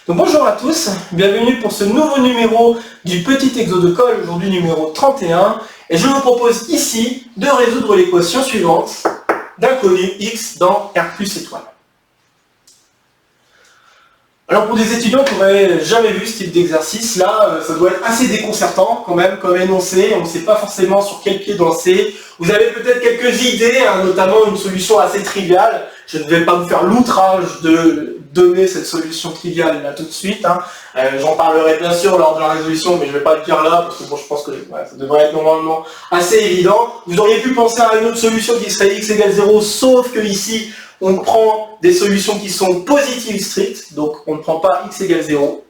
Donc bonjour à tous, bienvenue pour ce nouveau numéro du petit exo de colle, aujourd'hui numéro 31, et je vous propose ici de résoudre l'équation suivante d'inconnu x dans R plus étoile. Alors pour des étudiants qui n'auraient jamais vu ce type d'exercice, là, ça doit être assez déconcertant quand même comme énoncé, on ne sait pas forcément sur quel pied danser. Vous avez peut-être quelques idées, notamment une solution assez triviale. Je ne vais pas vous faire l'outrage de donner cette solution triviale là tout de suite. J'en parlerai bien sûr lors de la résolution, mais je ne vais pas le dire là, parce que bon, je pense que ça devrait être normalement assez évident. Vous auriez pu penser à une autre solution qui serait x égale 0, sauf que ici, on prend des solutions qui sont positives strictes, donc on ne prend pas x égale 0.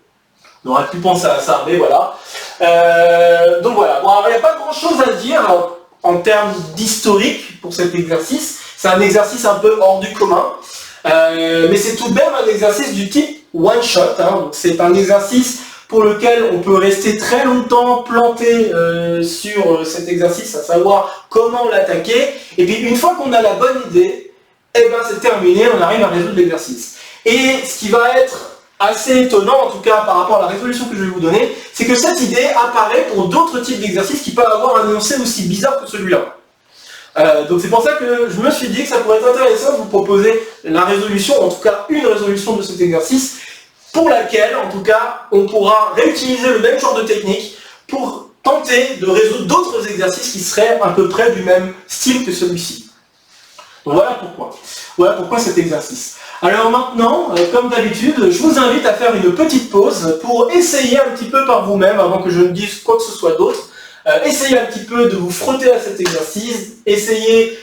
On aurait pu penser à ça, mais voilà. Donc voilà, bon, il n'y a pas grand-chose à dire en termes d'historique pour cet exercice. C'est un exercice un peu hors du commun, mais c'est tout de même un exercice du type one-shot. C'est un exercice pour lequel on peut rester très longtemps planté sur cet exercice, à savoir comment l'attaquer. Et puis une fois qu'on a la bonne idée, eh ben c'est terminé, on arrive à résoudre l'exercice. Et ce qui va être assez étonnant, en tout cas par rapport à la résolution que je vais vous donner, c'est que cette idée apparaît pour d'autres types d'exercices qui peuvent avoir un énoncé aussi bizarre que celui-là. Donc c'est pour ça que je me suis dit que ça pourrait être intéressant de vous proposer la résolution, en tout cas une résolution de cet exercice, pour laquelle, en tout cas, on pourra réutiliser le même genre de technique pour tenter de résoudre d'autres exercices qui seraient à peu près du même style que celui-ci. Donc voilà pourquoi. Voilà pourquoi cet exercice. Alors maintenant, comme d'habitude, je vous invite à faire une petite pause pour essayer un petit peu par vous-même, avant que je ne dise quoi que ce soit d'autre. Essayez un petit peu de vous frotter à cet exercice, essayez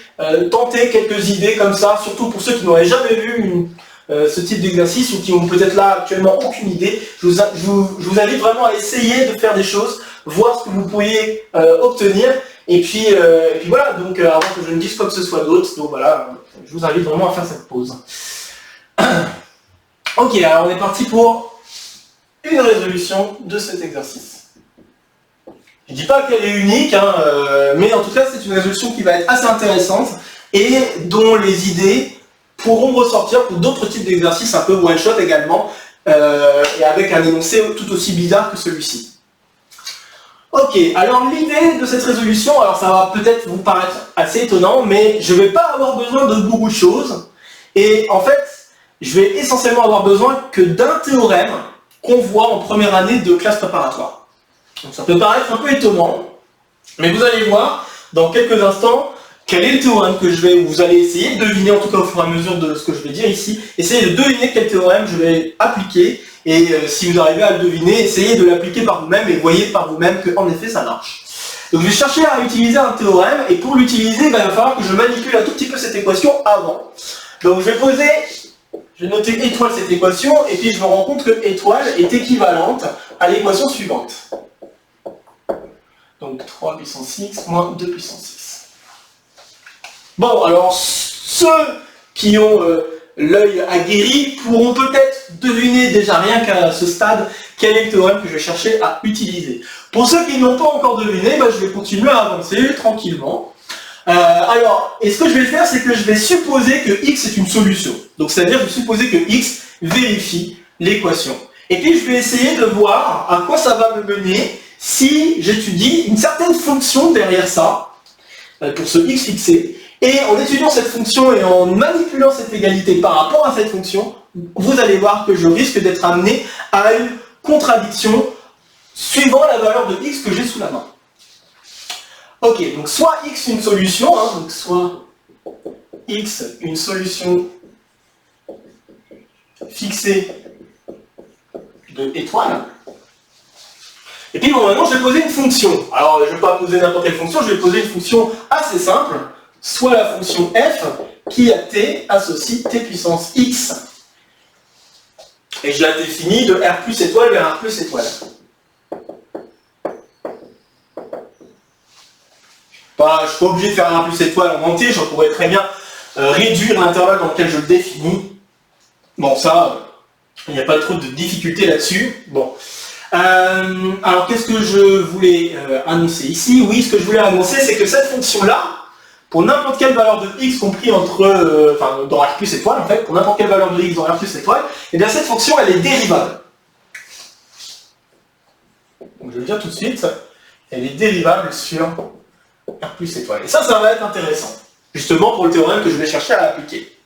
tenter quelques idées comme ça, surtout pour ceux qui n'auraient jamais vu ce type d'exercice ou qui ont peut-être là actuellement aucune idée. Je vous invite vraiment à essayer de faire des choses, voir ce que vous pourriez obtenir. Et puis voilà, donc avant que je ne dise quoi que ce soit d'autre, donc voilà, je vous invite vraiment à faire cette pause. Ok, alors on est parti pour une résolution de cet exercice. Je ne dis pas qu'elle est unique, mais en tout cas c'est une résolution qui va être assez intéressante et dont les idées pourront ressortir pour d'autres types d'exercices un peu one-shot également, et avec un énoncé tout aussi bizarre que celui-ci. Ok, alors l'idée de cette résolution, alors ça va peut-être vous paraître assez étonnant, mais je ne vais pas avoir besoin de beaucoup de choses, et en fait, je vais essentiellement avoir besoin que d'un théorème qu'on voit en première année de classe préparatoire. Donc ça peut paraître un peu étonnant, mais vous allez voir dans quelques instants quel est le théorème que vous allez essayer de deviner, en tout cas au fur et à mesure de ce que je vais dire ici, essayez de deviner quel théorème je vais appliquer, et si vous arrivez à le deviner, essayez de l'appliquer par vous-même et voyez par vous-même qu'en effet ça marche. Donc je vais chercher à utiliser un théorème, et pour l'utiliser, il va falloir que je manipule un tout petit peu cette équation avant. Donc je vais noter étoile cette équation, et puis je me rends compte que étoile est équivalente à l'équation suivante. Donc 3 puissance x moins 2 puissance x. Bon, alors ceux qui ont l'œil aguerri pourront peut-être deviner déjà rien qu'à ce stade quel est le théorème que je vais chercher à utiliser. Pour ceux qui n'ont pas encore deviné, je vais continuer à avancer tranquillement. Alors, et ce que je vais faire, c'est que je vais supposer que x est une solution. Donc c'est-à-dire je vais supposer que x vérifie l'équation. Et puis je vais essayer de voir à quoi ça va me mener si j'étudie une certaine fonction derrière ça, pour ce x fixé. Et en étudiant cette fonction et en manipulant cette égalité par rapport à cette fonction, vous allez voir que je risque d'être amené à une contradiction suivant la valeur de x que j'ai sous la main. Ok, donc soit x une solution, donc soit x une solution fixée de étoile. Et puis bon, maintenant je vais poser une fonction. Alors je ne vais pas poser n'importe quelle fonction, je vais poser une fonction assez simple, soit la fonction f qui à t associe t puissance x. Et je la définis de R plus étoile vers R plus étoile. Je ne suis pas obligé de faire un R plus étoile en entier, je pourrais très bien réduire l'intervalle dans lequel je le définis. Bon, ça, il n'y a pas trop de difficulté là-dessus. Bon. Alors, qu'est-ce que je voulais annoncer ici? Oui, ce que je voulais annoncer, c'est que cette fonction-là, pour n'importe quelle valeur de x compris entre, dans R plus étoile, en fait, pour n'importe quelle valeur de x dans R plus étoile, et bien cette fonction, elle est dérivable. je vais le dire tout de suite, elle est dérivable sur R plus étoile. Et ça va être intéressant, justement pour le théorème que je vais chercher à appliquer.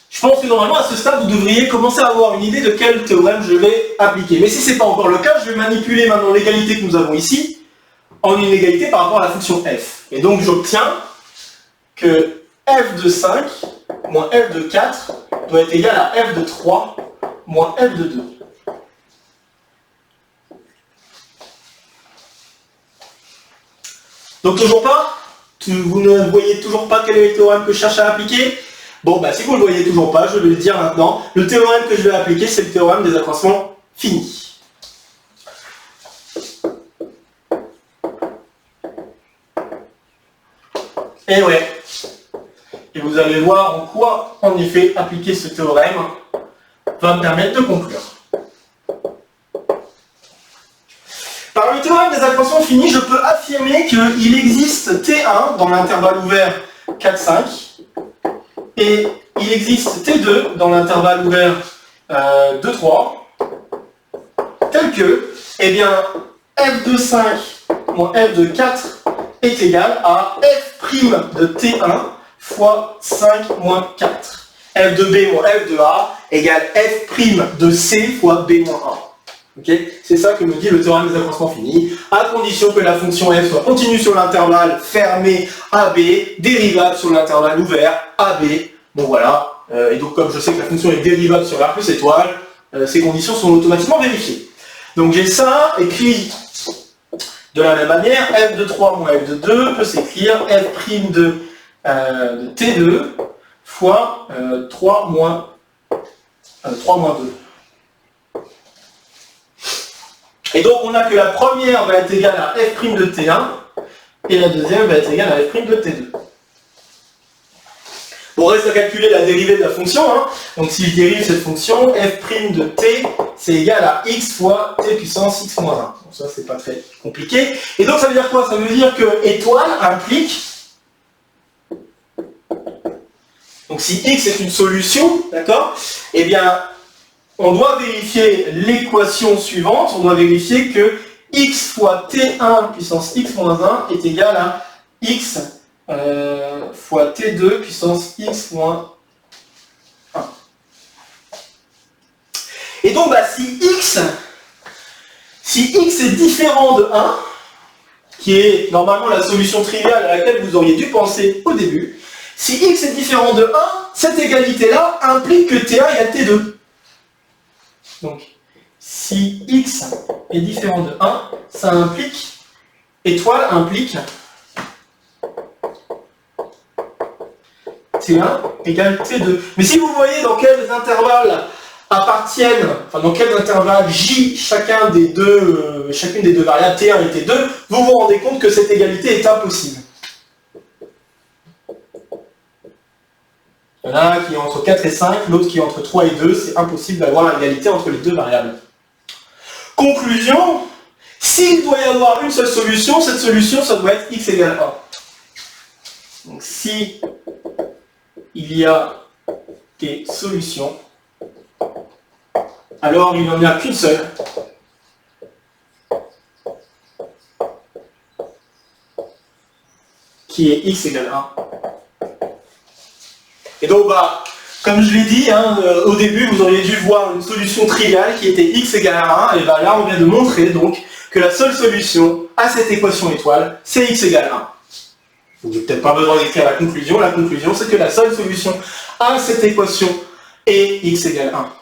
Je pense que normalement, à ce stade, vous devriez commencer à avoir une idée de quel théorème je vais appliquer. Mais si ce n'est pas encore le cas, je vais manipuler maintenant l'égalité que nous avons ici en une égalité par rapport à la fonction f. Et donc j'obtiens que f de 5 moins f de 4 doit être égal à f de 3 moins f de 2. Donc toujours pas? Vous ne voyez toujours pas quel est le théorème que je cherche à appliquer? Bon, bah si vous ne le voyez toujours pas, je vais le dire maintenant. Le théorème que je vais appliquer, c'est le théorème des accroissements finis. Et ouais. Et vous allez voir en quoi, en effet, appliquer ce théorème va me permettre de conclure. Par le théorème des accroissements finis, je peux affirmer qu'il existe T1 dans l'intervalle ouvert 4, 5, et il existe T2 dans l'intervalle ouvert 2, 3, tel que, eh bien, f de 5 moins f de 4 est égal à f' de T1 fois 5 moins 4. f de B moins f de A égale f' de C fois B moins 1. Okay, c'est ça que me dit le théorème des accroissements finis, à condition que la fonction f soit continue sur l'intervalle fermé AB, dérivable sur l'intervalle ouvert AB. Bon voilà, et donc comme je sais que la fonction est dérivable sur R plus étoile, ces conditions sont automatiquement vérifiées. Donc j'ai ça, écrit de la même manière, f de 3 moins f de 2 peut s'écrire f' de T2 fois 3 moins 2. Et donc on a que la première va être égale à f' de T1 et la deuxième va être égale à f' de T2. Bon, reste à calculer la dérivée de la fonction. Hein. Donc si je dérive cette fonction, f' de T, c'est égal à x fois T puissance x moins 1. Bon, ça c'est pas très compliqué. Et donc ça veut dire quoi? Ça veut dire que étoile implique... Donc si x est une solution, d'accord? Eh bien, on doit vérifier l'équation suivante, on doit vérifier que x fois t1 puissance x moins 1 est égal à x fois t2 puissance x moins 1. Et donc, bah, si x est différent de 1, qui est normalement la solution triviale à laquelle vous auriez dû penser au début, si x est différent de 1, cette égalité-là implique que t1 égale t2. Donc, si x est différent de 1, ça implique, étoile implique T1 égale T2. Mais si vous voyez dans quels intervalles appartiennent, enfin dans quels intervalles J chacune des deux variables T1 et T2, vous vous rendez compte que cette égalité est impossible. Il y en a un qui est entre 4 et 5, l'autre qui est entre 3 et 2, c'est impossible d'avoir l'égalité entre les deux variables. Conclusion, s'il doit y avoir une seule solution, cette solution, ça doit être x égale 1. Donc si il y a des solutions, alors il n'en y a qu'une seule. Qui est x égale 1. Et donc, bah, comme je l'ai dit, hein, au début, vous auriez dû voir une solution triviale qui était x égale à 1, et bah, là, on vient de montrer donc que la seule solution à cette équation étoile, c'est x égale 1. Donc, j'ai peut-être pas besoin d'écrire la conclusion. La conclusion, c'est que la seule solution à cette équation est x égale 1.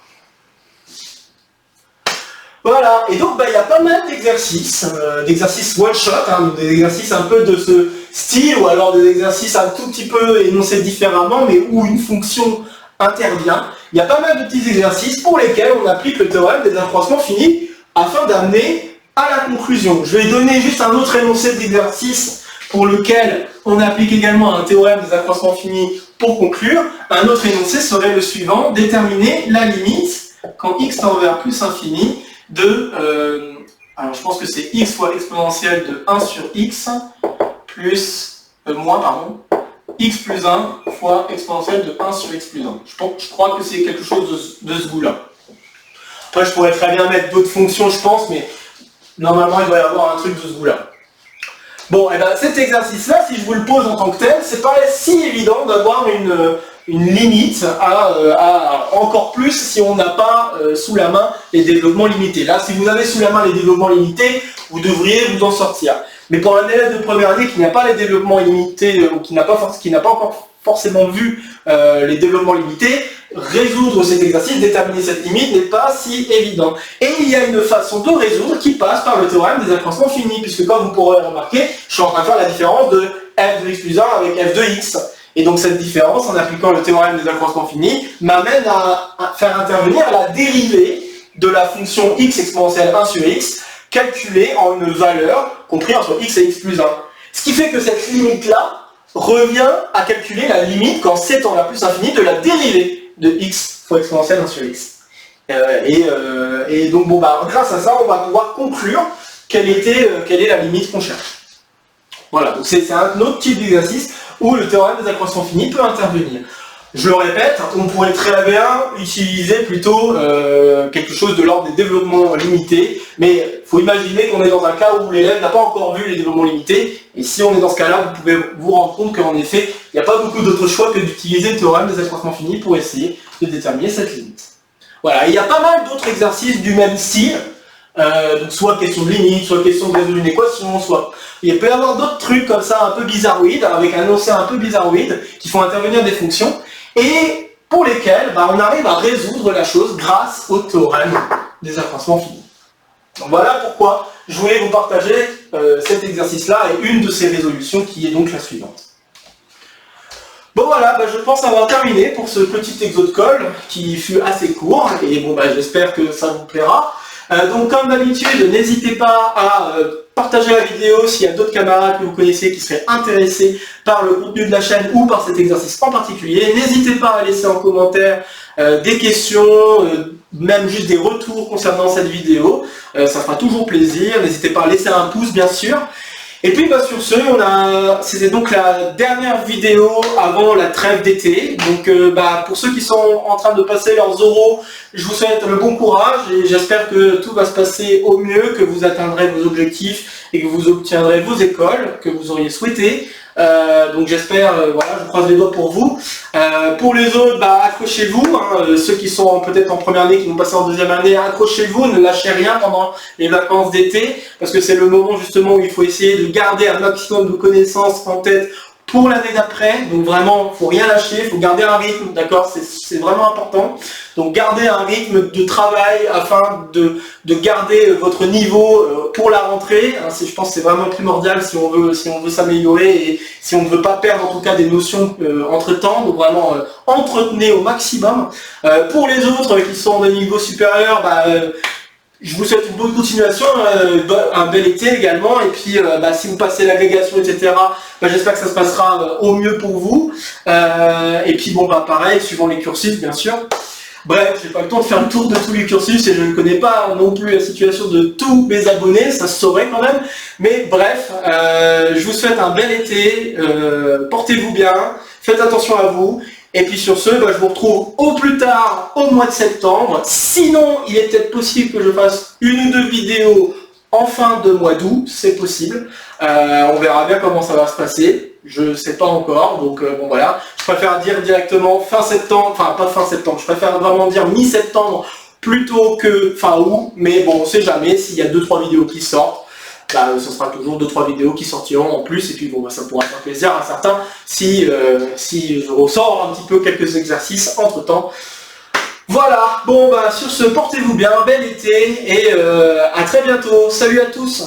Voilà, et donc il y a pas mal d'exercices one-shot, hein, des exercices un peu de ce style, ou alors des exercices un tout petit peu énoncés différemment, mais où une fonction intervient. Il y a pas mal de petits exercices pour lesquels on applique le théorème des accroissements finis afin d'amener à la conclusion. Je vais donner juste un autre énoncé d'exercice pour lequel on applique également un théorème des accroissements finis pour conclure. Un autre énoncé serait le suivant: déterminer la limite quand x tend vers plus infini de, alors je pense que c'est x fois exponentielle de 1 sur x plus, x plus 1 fois exponentielle de 1 sur x plus 1. Je crois que c'est quelque chose de ce goût-là. Après, je pourrais très bien mettre d'autres fonctions, je pense, mais Normalement, il doit y avoir un truc de ce goût-là. Bon, et ben cet exercice-là, si je vous le pose en tant que tel, c'est pas si évident d'avoir une limite à encore plus si on n'a pas sous la main les développements limités. Là, si vous avez sous la main les développements limités, vous devriez vous en sortir. Mais pour un élève de première année qui n'a pas les développements limités ou qui n'a pas encore forcément vu les développements limités, résoudre cet exercice, déterminer cette limite n'est pas si évident. Et il y a une façon de résoudre qui passe par le théorème des accroissements finis, puisque comme vous pourrez remarquer, je suis en train de faire la différence de f de x plus 1 avec f de x. Et donc cette différence, en appliquant le théorème des accroissements finis, m'amène à faire intervenir la dérivée de la fonction x exponentielle 1 sur x, calculée en une valeur comprise entre x et x plus 1. Ce qui fait que cette limite-là revient à calculer la limite, quand c tend à la plus infinie, de la dérivée de x fois exponentielle 1 sur x. Et donc, bon, bah, grâce à ça, on va pouvoir conclure quelle est la limite qu'on cherche. Voilà, donc c'est un autre type d'exercice où le théorème des accroissements finis peut intervenir. Je le répète, on pourrait très bien utiliser plutôt quelque chose de l'ordre des développements limités, mais il faut imaginer qu'on est dans un cas où l'élève n'a pas encore vu les développements limités, et si on est dans ce cas-là, vous pouvez vous rendre compte qu'en effet, il n'y a pas beaucoup d'autres choix que d'utiliser le théorème des accroissements finis pour essayer de déterminer cette limite. Voilà, il y a pas mal d'autres exercices du même style, donc soit question de limite, soit question de résoudre une équation, soit... Il peut y avoir d'autres trucs comme ça un peu bizarroïdes, avec un énoncé un peu bizarroïde, qui font intervenir des fonctions, et pour lesquels on arrive à résoudre la chose grâce au théorème des accroissements finis. Donc voilà pourquoi je voulais vous partager cet exercice-là et une de ces résolutions qui est donc la suivante. Bon voilà, je pense avoir terminé pour ce petit exo de colle qui fut assez court, et bon j'espère que ça vous plaira. Donc comme d'habitude, n'hésitez pas à partager la vidéo s'il y a d'autres camarades que vous connaissez qui seraient intéressés par le contenu de la chaîne ou par cet exercice en particulier. N'hésitez pas à laisser en commentaire des questions, même juste des retours concernant cette vidéo. Ça fera toujours plaisir. N'hésitez pas à laisser un pouce bien sûr. Et puis sur ce, c'était donc la dernière vidéo avant la trêve d'été. Donc pour ceux qui sont en train de passer leurs oraux, je vous souhaite le bon courage et j'espère que tout va se passer au mieux, que vous atteindrez vos objectifs et que vous obtiendrez vos écoles que vous auriez souhaité. Donc j'espère, voilà, je croise les doigts pour vous. Pour les autres, accrochez-vous, ceux qui sont peut-être en première année, qui vont passer en deuxième année, accrochez-vous, ne lâchez rien pendant les vacances d'été, parce que c'est le moment justement où il faut essayer de garder un maximum de connaissances en tête pour l'année d'après. Donc vraiment, il faut rien lâcher, il faut garder un rythme, d'accord, c'est vraiment important. Donc gardez un rythme de travail afin de garder votre niveau pour la rentrée. Je pense que c'est vraiment primordial si on veut s'améliorer et si on ne veut pas perdre en tout cas des notions entre temps. Donc vraiment entretenez au maximum. Pour les autres qui sont de niveau supérieur, je vous souhaite une bonne continuation, un bel été également, et puis si vous passez l'agrégation, etc., j'espère que ça se passera au mieux pour vous. Et puis pareil, suivant les cursus, bien sûr. Bref, j'ai pas le temps de faire le tour de tous les cursus et je ne connais pas non plus la situation de tous mes abonnés, ça se saurait quand même. Mais bref, je vous souhaite un bel été, portez-vous bien, faites attention à vous. Et puis sur ce, je vous retrouve au plus tard au mois de septembre. Sinon, il est peut-être possible que je fasse une ou deux vidéos en fin de mois d'août, c'est possible. On verra bien comment ça va se passer. Je ne sais pas encore, donc voilà. Je préfère dire directement fin septembre, enfin pas fin septembre, je préfère vraiment dire mi-septembre plutôt que fin août. Mais bon, on ne sait jamais, s'il y a 2-3 vidéos qui sortent. Ce sera toujours 2-3 vidéos qui sortiront en plus, et puis ça pourra faire plaisir à certains si je ressors un petit peu quelques exercices entre temps. Voilà, sur ce, portez-vous bien, bel été, et à très bientôt. Salut à tous.